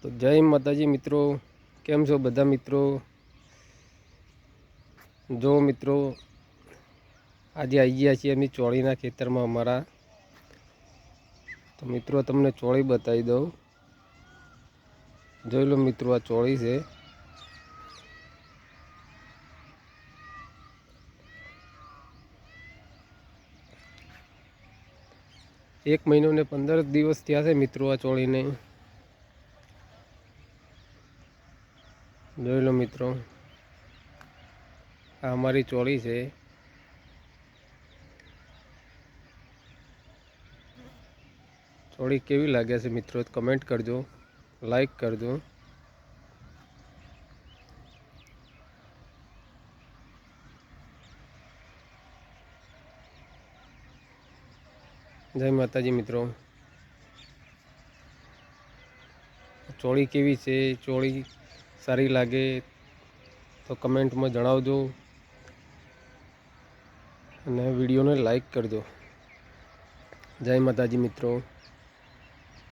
તો જય માતાજી મિત્રો, કેમ છો બધા મિત્રો? જો મિત્રો, આજે આવી ગયા છીએ અમે ચોળીના ખેતરમાં અમારા. તો મિત્રો તમને ચોળી બતાવી દઉં. જોઈ લો મિત્રો, આ ચોળી છે. એક મહિનો ને 15 દિવસ થયા છે મિત્રો આ ચોળીને. જોઈ લો મિત્રો, આ અમારી ચોળી છે. ચોળી કેવી લાગે છે મિત્રો, કમેન્ટ કરજો, લાઈક કરજો. જય માતાજી મિત્રો. ચોળી કેવી છે? ચોળી સારી લાગે તો કમેન્ટમાં જણાવજો અને વિડીયોને લાઈક કરજો. જય માતાજી મિત્રો.